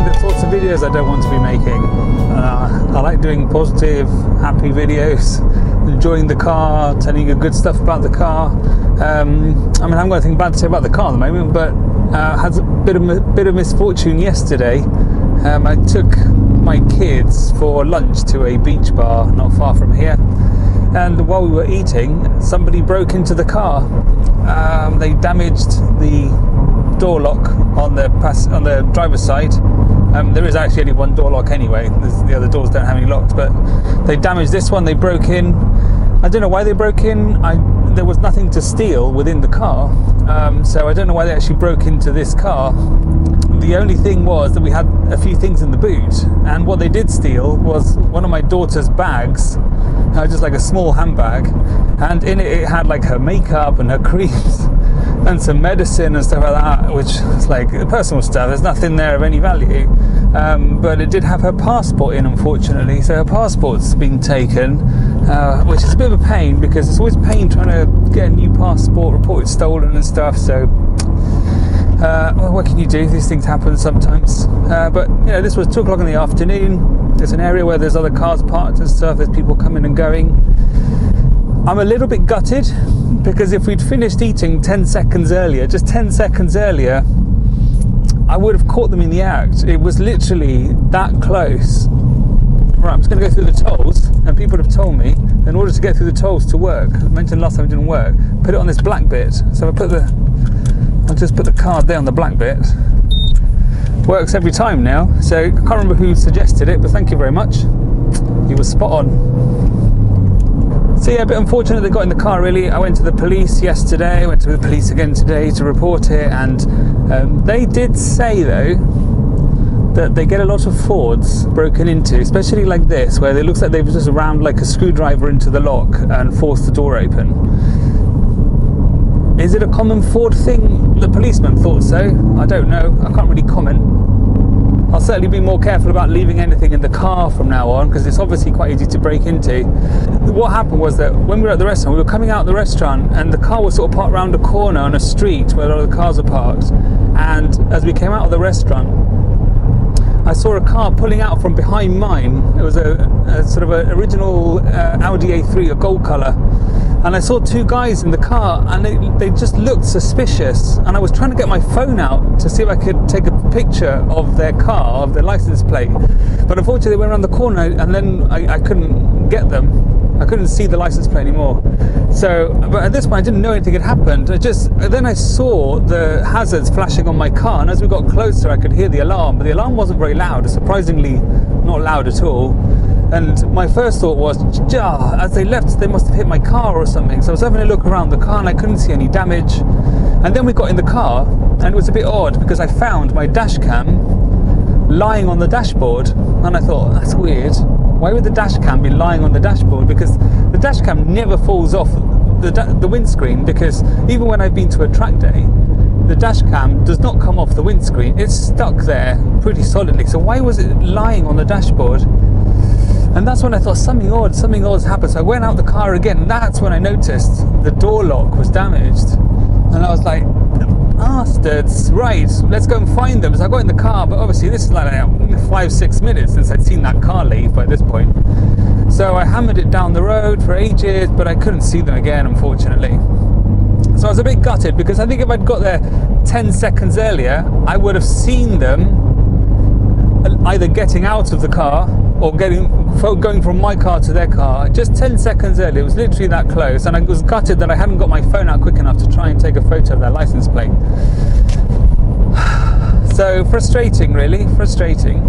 the sorts of videos I don't want to be making. I like doing positive, happy videos, enjoying the car, telling you good stuff about the car. I mean, I haven't got anything bad to say about the car at the moment, but I had a bit of misfortune yesterday. I took my kids for lunch to a beach bar not far from here, and while we were eating, somebody broke into the car. They damaged the door lock on the driver's side. There is actually only one door lock anyway. The other doors don't have any locks, but they damaged this one. They broke in. I don't know why they broke in. There was nothing to steal within the car, so I don't know why they actually broke into this car. The only thing was that we had a few things in the boot, and what they did steal was one of my daughter's bags, just like a small handbag, and in it had like her makeup and her creams and some medicine and stuff like that, which is like personal stuff. There's nothing there of any value, but it did have her passport in, unfortunately, so her passport's been taken, which is a bit of a pain, because it's always a pain trying to get a new passport reported stolen and stuff. So well, what can you do? These things happen sometimes. But you know, this was 2 o'clock in the afternoon. There's an area where there's other cars parked and stuff. There's people coming and going. I'm a little bit gutted, because if we'd finished eating 10 seconds earlier, just 10 seconds earlier, I would have caught them in the act. It was literally that close. Right, I'm just going to go through the tolls, and people have told me in order to get through the tolls to work, I mentioned last time it didn't work, put it on this black bit. So I'll just put the card there on the black bit. Works every time now, so I can't remember who suggested it, but thank you very much. You were spot on. So yeah, a bit unfortunate they got in the car, really. I went to the police yesterday, I went to the police again today to report it, and they did say though that they get a lot of Fords broken into, especially like this, where it looks like they've just rammed like a screwdriver into the lock and forced the door open. Is it a common Ford thing? The policeman thought so. I don't know. I can't really comment. I'll certainly be more careful about leaving anything in the car from now on, because it's obviously quite easy to break into. What happened was that when we were at the restaurant, we were coming out of the restaurant, and the car was sort of parked around a corner on a street where a lot of the cars are parked. And as we came out of the restaurant, I saw a car pulling out from behind mine. It was a sort of an original Audi A3, a gold colour. And I saw 2 guys in the car, and they just looked suspicious. And I was trying to get my phone out to see if I could take a picture of their car, of their license plate. But unfortunately, they went around the corner, and then I couldn't get them. I couldn't see the license plate anymore. So, but at this point, I didn't know anything had happened. Then I saw the hazards flashing on my car, and as we got closer, I could hear the alarm. But the alarm wasn't very loud. Surprisingly, not loud at all. And my first thought was, as they left, they must have hit my car or something. So I was having a look around the car, and I couldn't see any damage. And then we got in the car, and it was a bit odd, because I found my dash cam lying on the dashboard. And I thought, that's weird. Why would the dash cam be lying on the dashboard? Because the dash cam never falls off the windscreen, because even when I've been to a track day, the dash cam does not come off the windscreen. It's stuck there pretty solidly. So why was it lying on the dashboard? And that's when I thought something odd has happened. So I went out the car again, and that's when I noticed the door lock was damaged. And I was like, bastards, right, let's go and find them. So I got in the car, but obviously this is like 5-6 minutes since I'd seen that car leave by this point. So I hammered it down the road for ages, but I couldn't see them again, unfortunately. So I was a bit gutted, because I think if I'd got there 10 seconds earlier, I would have seen them either getting out of the car or going from my car to their car. Just 10 seconds earlier. It was literally that close, and I was gutted that I hadn't got my phone out quick enough to try and take a photo of their license plate. So frustrating, really, frustrating.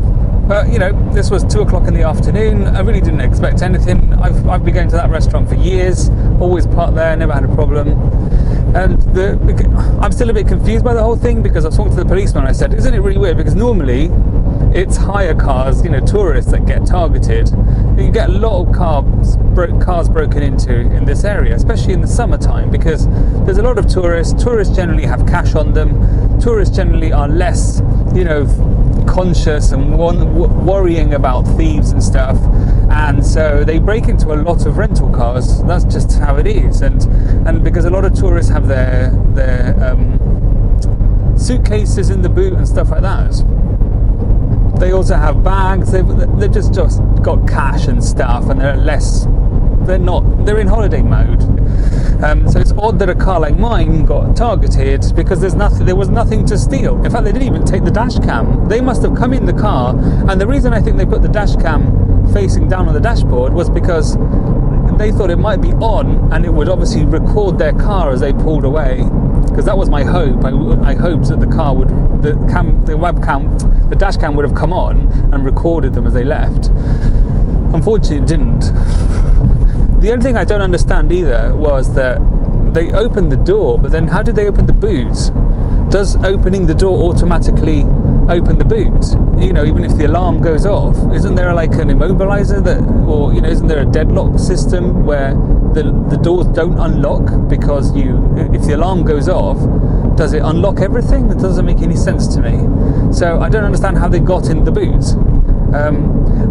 But you know, this was 2 o'clock in the afternoon. I really didn't expect anything. I've been going to that restaurant for years, always parked there, never had a problem. And I'm still a bit confused by the whole thing, because I was talking to the policeman and I said, isn't it really weird? Because normally it's hire cars, you know, tourists that get targeted. You get a lot of cars broken into in this area, especially in the summertime, because there's a lot of tourists. Tourists generally have cash on them. Tourists generally are less, you know, conscious and worrying about thieves and stuff, and so they break into a lot of rental cars. That's just how it is. And because a lot of tourists have their suitcases in the boot and stuff like that. They also have bags. They've just got cash and stuff, and they're in holiday mode. So it's odd that a car like mine got targeted because there was nothing to steal. In fact, they didn't even take the dash cam. They must have come in the car, and the reason I think they put the dash cam facing down on the dashboard was because they thought it might be on and it would obviously record their car as they pulled away, because that was my hope. I hoped that the dash cam would have come on and recorded them as they left. Unfortunately, it didn't. The only thing I don't understand either was that they opened the door, but then how did they open the boot? Does opening the door automatically open the boot? You know, even if the alarm goes off, isn't there like an immobilizer isn't there a deadlock system where the doors don't unlock because if the alarm goes off, does it unlock everything? That doesn't make any sense to me. So I don't understand how they got in the boot.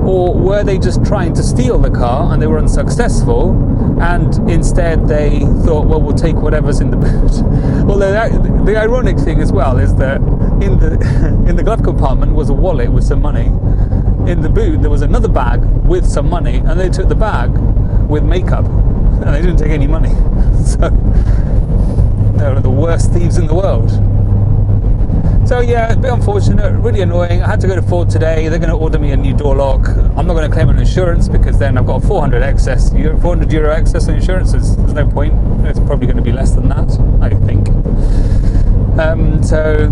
Or were they just trying to steal the car and they were unsuccessful, and instead they thought, well, we'll take whatever's in the boot. Well, the ironic thing as well is that in the glove compartment was a wallet with some money. In the boot there was another bag with some money, and they took the bag with makeup, and they didn't take any money. So they're the worst thieves in the world. So yeah, a bit unfortunate, really annoying. I had to go to Ford today. They're going to order me a new door lock. I'm not going to claim an insurance because then I've got 400 euro excess on insurance. There's no point. It's probably going to be less than that, I think. So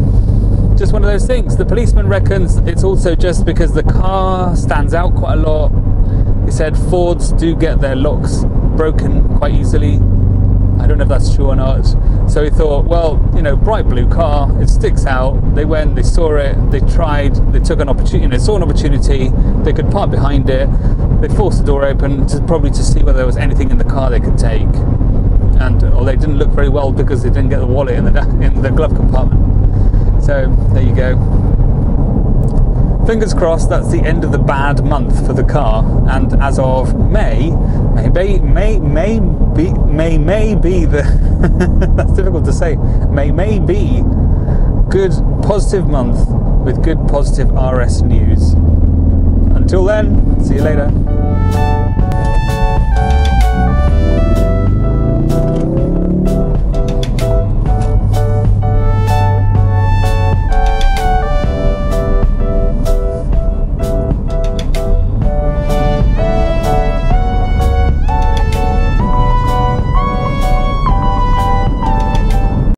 just one of those things. The policeman reckons it's also just because the car stands out quite a lot. He said Fords do get their locks broken quite easily. I don't know if that's true or not. So he thought, well, bright blue car, it sticks out. They went, they saw it, they tried, they took an opportunity, they saw an opportunity, they could park behind it, they forced the door open probably to see whether there was anything in the car they could take. Or they didn't look very well because they didn't get the wallet in the glove compartment. So there you go. Fingers crossed that's the end of the bad month for the car, and as of May be the that's difficult to say. May be good positive month with good positive RS news. Until then, see you later.